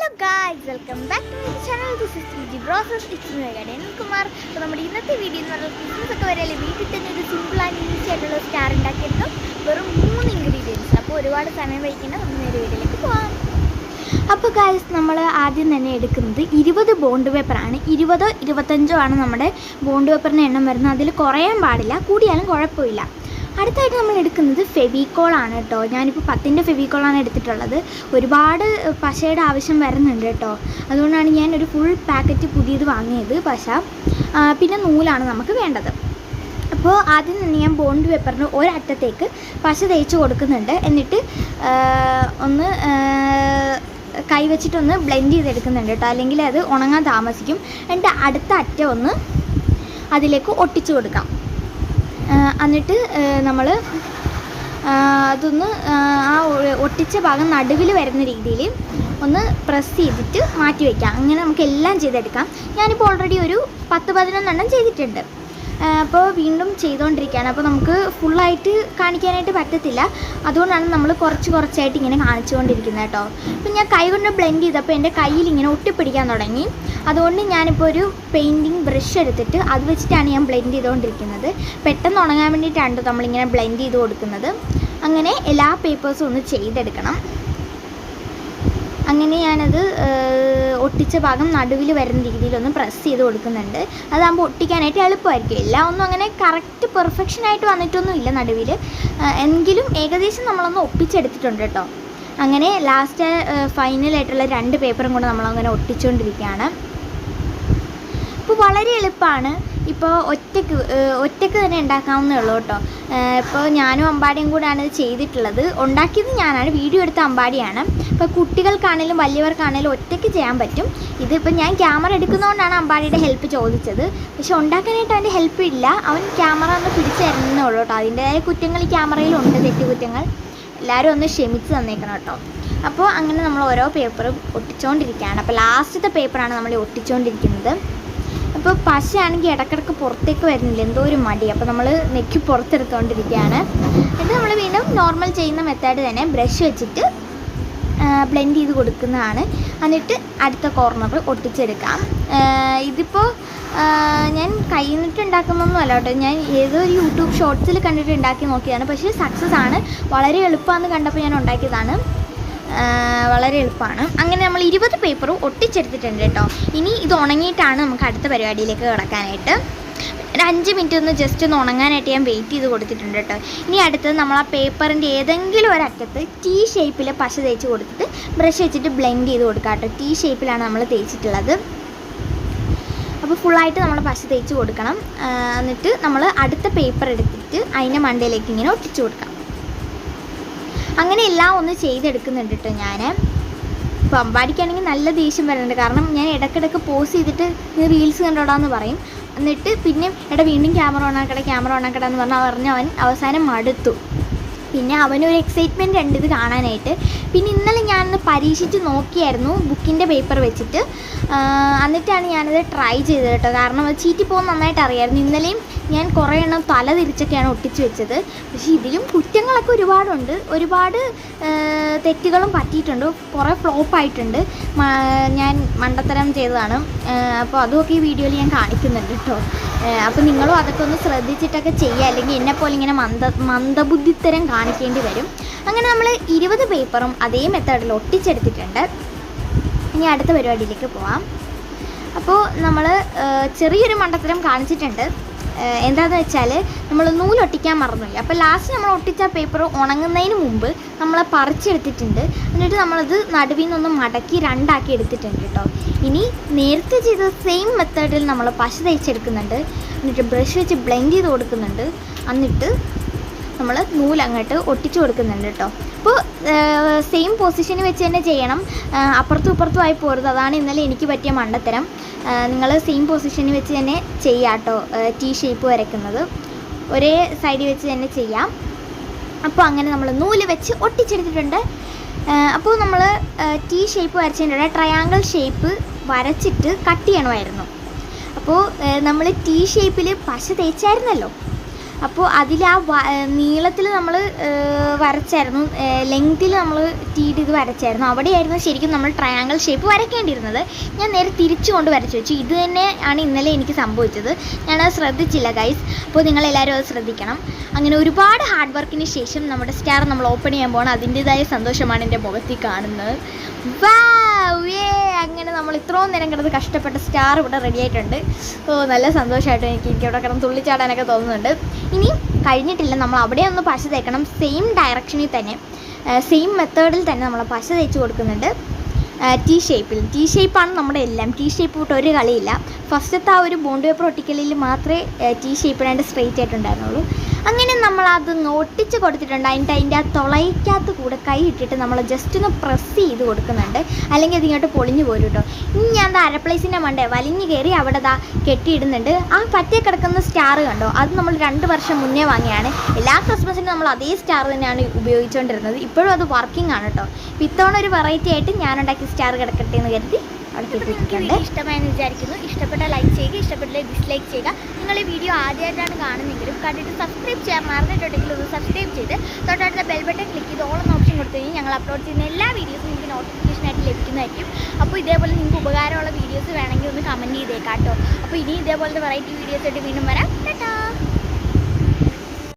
Hello guys, welcome back to my channel. This is GG bros. It's me again Kumar. അപ്പോൾ നമ്മുടെ ഇന്നത്തെ video എന്ന് പറഞ്ഞാൽ ക്രിസ്മസ് ഒക്കെ വരെയല്ലേ, വീട്ടിൽ തന്നെ ഒരു സിമ്പിൾ ആൻഡ് ഈസി ആയിട്ടുള്ള സ്റ്റാർ ഉണ്ടാക്കിയെടുക്കും. വെറും 3 ഇൻഗ്രീഡിയൻസ്. അപ്പോൾ ഒരുപാട് സമയം വയ്ക്കേണ്ട, നമുക്ക് നേരെ വീഡിയോയിലേക്ക് പോകാം. അപ്പോൾ ഗായ്സ്, നമ്മൾ ആദ്യം തന്നെ എടുക്കുന്നത് 20 ബോണ്ട് പേപ്പറാണ്. 20 25 ആണ് നമ്മുടെ ബോണ്ട് പേപ്പറിൻ്റെ എണ്ണം വരുന്നത്. അതിൽ കുറയാൻ പാടില്ല, കൂടിയാലും കുഴപ്പമില്ല. അടുത്തായിട്ട് നമ്മൾ എടുക്കുന്നത് ഫെവിക്കോളാണ് കേട്ടോ. ഞാനിപ്പോൾ 10ൻ്റെ ഫെവിക്കോളാണ് എടുത്തിട്ടുള്ളത്. ഒരുപാട് പശയുടെ ആവശ്യം വരുന്നുണ്ട് കേട്ടോ. അതുകൊണ്ടാണ് ഞാൻ ഒരു ഫുൾ പാക്കറ്റ് പുതിയത് വാങ്ങിയത് പശ. പിന്നെ നൂലാണ് നമുക്ക് വേണ്ടത്. അപ്പോൾ ആദ്യം തന്നെ ഞാൻ ബോണ്ട് പേപ്പറിന് ഒരറ്റത്തേക്ക് പശ തേച്ച് കൊടുക്കുന്നുണ്ട്. എന്നിട്ട് ഒന്ന് കൈ വെച്ചിട്ടൊന്ന് ബ്ലെൻഡ് ചെയ്തെടുക്കുന്നുണ്ട് കേട്ടോ, അല്ലെങ്കിൽ അത് ഉണങ്ങാൻ താമസിക്കും. എന്നിട്ട് അടുത്ത അറ്റം ഒന്ന് അതിലേക്ക് ഒട്ടിച്ചു കൊടുക്കാം. എന്നിട്ട് നമ്മൾ അതൊന്ന് ആ ഒട്ടിച്ച ഭാഗം നടുവിൽ വരുന്ന രീതിയിൽ ഒന്ന് പ്രസ് ചെയ്തിട്ട് മാറ്റി വയ്ക്കാം. അങ്ങനെ നമുക്ക് എല്ലാം ചെയ്തെടുക്കാം. ഞാനിപ്പോൾ ഓൾറെഡി ഒരു 10-11 ചെയ്തിട്ടുണ്ട്. അപ്പോൾ വീണ്ടും ചെയ്തുകൊണ്ടിരിക്കുകയാണ്. അപ്പോൾ നമുക്ക് ഫുള്ളായിട്ട് കാണിക്കാനായിട്ട് പറ്റത്തില്ല. അതുകൊണ്ടാണ് നമ്മൾ കുറച്ചായിട്ട് ഇങ്ങനെ കാണിച്ചുകൊണ്ടിരിക്കുന്നത് കേട്ടോ. അപ്പോൾ ഞാൻ കൈ കൊണ്ട് ബ്ലെൻഡ് ചെയ്തപ്പോൾ എൻ്റെ കയ്യിൽ ഇങ്ങനെ ഒട്ടിപ്പിടിക്കാൻ തുടങ്ങി. അതുകൊണ്ട് ഞാനിപ്പോൾ ഒരു പെയിൻറ്റിങ് ബ്രഷ് എടുത്തിട്ട് അത് വെച്ചിട്ടാണ് ഞാൻ ബ്ലെൻഡ് ചെയ്തുകൊണ്ടിരിക്കുന്നത്. പെട്ടെന്ന് ഉണങ്ങാൻ വേണ്ടിയിട്ടാണ് നമ്മളിങ്ങനെ ബ്ലെൻഡ് ചെയ്ത് കൊടുക്കുന്നത്. അങ്ങനെ എല്ലാ പേപ്പേഴ്സും ഒന്ന് ചെയ്തെടുക്കണം. അങ്ങനെ ഞാനത് ഒട്ടിച്ച ഭാഗം നടുവിൽ വരുന്ന രീതിയിലൊന്ന് പ്രസ് ചെയ്ത് കൊടുക്കുന്നുണ്ട്. അതാകുമ്പോൾ ഒട്ടിക്കാനായിട്ട് എളുപ്പമായിരിക്കും. എല്ലാം ഒന്നും അങ്ങനെ കറക്റ്റ് പെർഫെക്ഷനായിട്ട് വന്നിട്ടൊന്നുമില്ല നടുവിൽ, എങ്കിലും ഏകദേശം നമ്മളൊന്ന് ഒപ്പിച്ചെടുത്തിട്ടുണ്ട് കേട്ടോ. അങ്ങനെ ലാസ്റ്റ് ഫൈനലായിട്ടുള്ള 2 പേപ്പറും കൂടെ നമ്മളങ്ങനെ ഒട്ടിച്ചുകൊണ്ടിരിക്കുകയാണ്. ഇപ്പോൾ വളരെ എളുപ്പമാണ്. ഇപ്പോൾ ഒറ്റയ്ക്ക് തന്നെ ഉണ്ടാക്കാവുന്നേ ഉള്ളൂ കേട്ടോ. ഇപ്പോൾ ഞാനും അമ്പാടിയും കൂടെയാണ് ഇത് ചെയ്തിട്ടുള്ളത്. ഉണ്ടാക്കിയത് ഞാനാണ്, വീഡിയോ എടുത്ത അമ്പാടിയാണ്. ഇപ്പോൾ കുട്ടികൾക്കാണേലും വലിയവർക്കാണേലും ഒറ്റയ്ക്ക് ചെയ്യാൻ പറ്റും. ഇതിപ്പോൾ ഞാൻ ക്യാമറ എടുക്കുന്നതുകൊണ്ടാണ് അമ്പാടിയുടെ ഹെൽപ്പ് ചോദിച്ചത്. പക്ഷെ ഉണ്ടാക്കാനായിട്ട് അവൻ്റെ ഹെൽപ്പ് ഇല്ല. അവൻ ക്യാമറ ഒന്ന് പിടിച്ചു തരുന്നേ ഉള്ളൂ കേട്ടോ. അതിൻ്റെതായ കുറ്റങ്ങൾ ഈ ക്യാമറയിലുണ്ട്, തെറ്റുകുറ്റങ്ങൾ. എല്ലാവരും ഒന്ന് ക്ഷമിച്ച് തന്നേക്കണം കേട്ടോ. അപ്പോൾ അങ്ങനെ നമ്മൾ ഓരോ പേപ്പറും ഒട്ടിച്ചുകൊണ്ടിരിക്കുകയാണ്. അപ്പോൾ ലാസ്റ്റത്തെ പേപ്പറാണ് നമ്മൾ ഒട്ടിച്ചുകൊണ്ടിരിക്കുന്നത്. അപ്പോൾ പശയാണെങ്കിൽ ഇടയ്ക്കിടയ്ക്ക് പുറത്തേക്ക് വരുന്നില്ല, എന്തോ ഒരു മടി. അപ്പോൾ നമ്മൾ നെക്കി പുറത്തെടുത്തുകൊണ്ടിരിക്കുകയാണ്. എന്നിട്ട് നമ്മൾ വീണ്ടും നോർമൽ ചെയ്യുന്ന മെത്തേഡ് തന്നെ ബ്രഷ് വെച്ചിട്ട് ബ്ലെൻഡ് ചെയ്ത് കൊടുക്കുന്നതാണ്. എന്നിട്ട് അടുത്ത കോർണർ ഒട്ടിച്ചെടുക്കാം. ഇതിപ്പോൾ ഞാൻ കയ്യിൽ നിന്നിട്ട് ഉണ്ടാക്കുന്നൊന്നും അല്ല കേട്ടോ. ഞാൻ ഏതോ ഒരു യൂട്യൂബ് ഷോർട്സിൽ കണ്ടിട്ട് ഉണ്ടാക്കി നോക്കിയതാണ്. പക്ഷേ സക്സസ് ആണ്. വളരെ എളുപ്പമാണെന്ന് കണ്ടപ്പോൾ ഞാൻ ഉണ്ടാക്കിയതാണ്. വളരെ എളുപ്പമാണ്. അങ്ങനെ നമ്മൾ 20 പേപ്പറും ഒട്ടിച്ചെടുത്തിട്ടുണ്ട് കേട്ടോ. ഇനി ഇത് ഉണങ്ങിയിട്ടാണ് നമുക്ക് അടുത്ത പരിപാടിയിലേക്ക് കിടക്കാനായിട്ട്. ഒരു 5 മിനിറ്റ് ഒന്ന് ജസ്റ്റ് ഒന്ന് ഉണങ്ങാനായിട്ട് ഞാൻ വെയിറ്റ് ചെയ്ത് കൊടുത്തിട്ടുണ്ട് കേട്ടോ. ഇനി അടുത്തത് നമ്മൾ ആ പേപ്പറിൻ്റെ ഏതെങ്കിലും ഒരറ്റത്ത് T ഷേപ്പിൽ പശ തേച്ച് കൊടുത്തിട്ട് ബ്രഷ് വെച്ചിട്ട് ബ്ലെൻഡ് ചെയ്ത് കൊടുക്കാം കേട്ടോ. T ഷേപ്പിലാണ് നമ്മൾ തേച്ചിട്ടുള്ളത്. അപ്പോൾ ഫുള്ളായിട്ട് നമ്മൾ പശ തേച്ച് കൊടുക്കണം. എന്നിട്ട് നമ്മൾ അടുത്ത പേപ്പർ എടുത്തിട്ട് അതിൻ്റെ മണ്ടയിലേക്ക് ഇങ്ങനെ ഒട്ടിച്ചു കൊടുക്കാം. അങ്ങനെ എല്ലാം ഒന്ന് ചെയ്തെടുക്കുന്നുണ്ട് കേട്ടോ ഞാൻ. ഇപ്പോൾ അമ്പാടിക്കാണെങ്കിൽ നല്ല ദേഷ്യം വരുന്നുണ്ട്. കാരണം ഞാൻ ഇടയ്ക്കിടയ്ക്ക് പോസ് ചെയ്തിട്ട് റീൽസ് കണ്ടോടാന്ന് പറയും. എന്നിട്ട് പിന്നെ വീണ്ടും ക്യാമറ ഓണാക്കട എന്ന് പറഞ്ഞ് അവൻ അവസാനം മടുത്തു. പിന്നെ അവനൊരു എക്സൈറ്റ്മെൻറ്റ് ഉണ്ട് ഇത് കാണാനായിട്ട്. പിന്നെ ഇന്നലെ ഞാനൊന്ന് പരീക്ഷിച്ച് നോക്കിയായിരുന്നു ബുക്കിൻ്റെ പേപ്പർ വെച്ചിട്ട്. എന്നിട്ടാണ് ഞാനത് ട്രൈ ചെയ്തത് കേട്ടോ. കാരണം അത് ചീറ്റിപ്പോകാൻ നന്നായിട്ട് അറിയാമായിരുന്നു. ഇന്നലെയും ഞാൻ കുറേ എണ്ണം തല തിരിച്ചൊക്കെയാണ് ഒട്ടിച്ച് വെച്ചത്. പക്ഷേ ഇതിലും കുറ്റങ്ങളൊക്കെ ഒരുപാടുണ്ട്. ഒരുപാട് തെറ്റുകളും പറ്റിയിട്ടുണ്ട്. കുറേ ഫ്ലോപ്പായിട്ടുണ്ട്. ഞാൻ മണ്ടത്തരം ചെയ്തതാണ്. അപ്പോൾ അതുമൊക്കെ ഈ വീഡിയോയിൽ ഞാൻ കാണിക്കുന്നുണ്ട് കേട്ടോ. അപ്പോൾ നിങ്ങളും അതൊക്കെ ഒന്ന് ശ്രദ്ധിച്ചിട്ടൊക്കെ ചെയ്യുക, അല്ലെങ്കിൽ എന്നെപ്പോലെ ഇങ്ങനെ മന്ദബുദ്ധിത്തരം കാണിക്കേണ്ടി വരും. അങ്ങനെ നമ്മൾ 20 പേപ്പറും അതേ മെത്തേഡിൽ ഒട്ടിച്ചെടുത്തിട്ടുണ്ട്. ഇനി അടുത്ത പരിപാടിയിലേക്ക് പോവാം. അപ്പോൾ നമ്മൾ ചെറിയൊരു മണ്ടത്തരം കാണിച്ചിട്ടുണ്ട്. എന്താണെന്ന് വെച്ചാൽ നമ്മൾ നൂലൊട്ടിക്കാൻ മറന്നില്ല. അപ്പോൾ ലാസ്റ്റ് നമ്മൾ ഒട്ടിച്ച പേപ്പർ ഉണങ്ങുന്നതിന് മുമ്പ് നമ്മൾ പറിച്ചെടുത്തിട്ടുണ്ട്. എന്നിട്ട് നമ്മളത് നടുവിൽ നിന്നൊന്ന് മടക്കി 2 ആക്കി എടുത്തിട്ടുണ്ട് കേട്ടോ. ഇനി നേരത്തെ ചെയ്ത സെയിം മെത്തേഡിൽ നമ്മൾ പശ തേച്ചെടുക്കുന്നുണ്ട്. എന്നിട്ട് ബ്രഷ് വെച്ച് ബ്ലെൻഡ് ചെയ്ത് കൊടുക്കുന്നുണ്ട്. എന്നിട്ട് നമ്മൾ നൂലങ്ങോട്ട് ഒട്ടിച്ചു കൊടുക്കുന്നുണ്ട് കേട്ടോ. അപ്പോൾ സെയിം പൊസിഷനിൽ വെച്ച് തന്നെ ചെയ്യണം. അപ്പുറത്തും ഇപ്പുറത്തും ആയി പോരുത്. അതാണ് ഇന്നലെ എനിക്ക് പറ്റിയ മണ്ടത്തരം. നിങ്ങൾ സെയിം പൊസിഷനിൽ വെച്ച് തന്നെ ചെയ്യാം കേട്ടോ. T ഷേപ്പ് വരയ്ക്കുന്നത് ഒരേ സൈഡിൽ വെച്ച് തന്നെ ചെയ്യാം. അപ്പോൾ അങ്ങനെ നമ്മൾ നൂല് വെച്ച് ഒട്ടിച്ചെടുത്തിട്ടുണ്ട്. അപ്പോൾ നമ്മൾ T ഷേപ്പ് വരച്ചിട്ടുണ്ട്. ട്രയാങ്കിൾ ഷേപ്പ് വരച്ചിട്ട് കട്ട് ചെയ്യണമായിരുന്നു. അപ്പോൾ നമ്മൾ T ഷേപ്പിൽ പശ തേച്ചായിരുന്നല്ലോ. അപ്പോൾ അതിൽ ആ നീളത്തിൽ നമ്മൾ വരച്ചായിരുന്നു, ലെങ്ത്തിൽ നമ്മൾ ടീഡ് ഇത് വരച്ചായിരുന്നു. അവിടെയായിരുന്നു ശരിക്കും നമ്മൾ ട്രയാങ്കിൾ ഷേപ്പ് വരയ്ക്കേണ്ടിയിരുന്നത്. ഞാൻ നേരെ തിരിച്ചു കൊണ്ട് വരച്ചു വെച്ചു. ഇത് തന്നെയാണ് ഇന്നലെ എനിക്ക് സംഭവിച്ചത്. ഞാനത് ശ്രദ്ധിച്ചില്ല ഗൈസ്. അപ്പോൾ നിങ്ങളെല്ലാവരും അത് ശ്രദ്ധിക്കണം. അങ്ങനെ ഒരുപാട് ഹാർഡ് വർക്കിന് ശേഷം നമ്മുടെ സ്റ്റാർ നമ്മൾ ഓപ്പൺ ചെയ്യാൻ പോകണം. അതിൻ്റേതായ സന്തോഷമാണ് എൻ്റെ മുഖത്തിൽ കാണുന്നത്. അങ്ങനെ നമ്മൾ ഇത്രയും നേരം കിടന്ന് കഷ്ടപ്പെട്ട സ്റ്റാർ ഇവിടെ റെഡി ആയിട്ടുണ്ട്. നല്ല സന്തോഷമായിട്ട് എനിക്ക് ഇവിടെ കിടന്ന് തുള്ളിച്ചാടാനൊക്കെ തോന്നുന്നുണ്ട്. ഇനി കഴിഞ്ഞിട്ടില്ല, നമ്മൾ അവിടെ ഒന്ന് പശ തേക്കണം. സെയിം ഡയറക്ഷനിൽ തന്നെ, സെയിം മെത്തേഡിൽ തന്നെ നമ്മൾ പശ തേച്ച് കൊടുക്കുന്നുണ്ട്. ടി ഷേപ്പാണ് നമ്മുടെ എല്ലാം. ടി ഷേപ്പ് വിട്ട് ഒരു കളിയില്ല. ഫസ്റ്റത്തെ ആ ഒരു ബോണ്ട് പേപ്പർ ഒട്ടിക്കലിൽ മാത്രമേ ടി ഷേപ്പിനായിട്ട് സ്ട്രെയിറ്റ് ആയിട്ടുണ്ടായിരുന്നുള്ളൂ. അങ്ങനെ നമ്മളത് ഒട്ടിച്ച് കൊടുത്തിട്ടുണ്ട്. അതിൻ്റെ ആ തുളയ്ക്കകത്ത് കൂടെ കൈ ഇട്ടിട്ട് നമ്മൾ ജസ്റ്റ് ഒന്ന് പ്രസ് ചെയ്ത് കൊടുക്കുന്നുണ്ട്, അല്ലെങ്കിൽ അതിങ്ങോട്ട് പൊളിഞ്ഞു പോരും കേട്ടോ. ഇനി ഞാൻ അരപ്ലേസിൻ്റെ മണ്ടേ വലിഞ്ഞ് കയറി അവിടെ കെട്ടിയിടുന്നുണ്ട്. ആ പറ്റിയ കിടക്കുന്ന സ്റ്റാർ കണ്ടോ, അത് നമ്മൾ 2 വർഷം മുന്നേ വാങ്ങിയാണ്. എല്ലാ ക്രിസ്മസിനും നമ്മൾ അതേ സ്റ്റാർ തന്നെയാണ് ഉപയോഗിച്ചുകൊണ്ടിരുന്നത്. ഇപ്പോഴും അത് വർക്കിംഗ് ആണ് കേട്ടോ. ഇത്തവണ ഒരു വെറൈറ്റി ആയിട്ട് ഞാനുണ്ടാക്കിയ സ്റ്റാർ കിടക്കട്ടെ എന്ന് കരുതി അവിടെ കെട്ടിയിട്ടുണ്ട്. ഇഷ്ടമായെന്ന് വിചാരിക്കുന്നു. ഇഷ്ടപ്പെട്ട ലൈക്ക് ചെയ്യുക, ഇഷ്ടപ്പെട്ടില്ല ഡിസ്ലൈക്ക് ചെയ്യുക. നിങ്ങൾ ഈ വീഡിയോ ആദ്യമായിട്ടാണ് കാണുന്നെങ്കിലും കണ്ടിട്ട് സബ്സ്ക്രൈബ് ചെയ്യാൻ മറന്നിട്ടുണ്ടെങ്കിൽ ഒന്ന് സബ്സ്ക്രൈബ് ചെയ്ത് തൊട്ടടുത്ത ബെൽ ബട്ടൺ ക്ലിക്ക് ചെയ്ത് ഓൾ എന്ന ഓപ്ഷൻ കൊടുത്തു കഴിഞ്ഞാൽ ഞങ്ങൾ അപ്ലോഡ് ചെയ്യുന്ന എല്ലാ വീഡിയോസും നിങ്ങൾക്ക് നോട്ടിഫിക്കേഷനായിട്ട് ലഭിക്കുന്നതായിരിക്കും. അപ്പോൾ ഇതേപോലെ നിങ്ങൾക്ക് ഉപകാരമുള്ള വീഡിയോസ് വേണമെങ്കിൽ ഒന്ന് കമൻറ്റ് ചെയ്തേക്കാം കേട്ടോ. അപ്പോൾ ഇനി ഇതേപോലത്തെ വെറൈറ്റി വീഡിയോസ് ആയിട്ട് വീണ്ടും വരാം. ടാറ്റാ.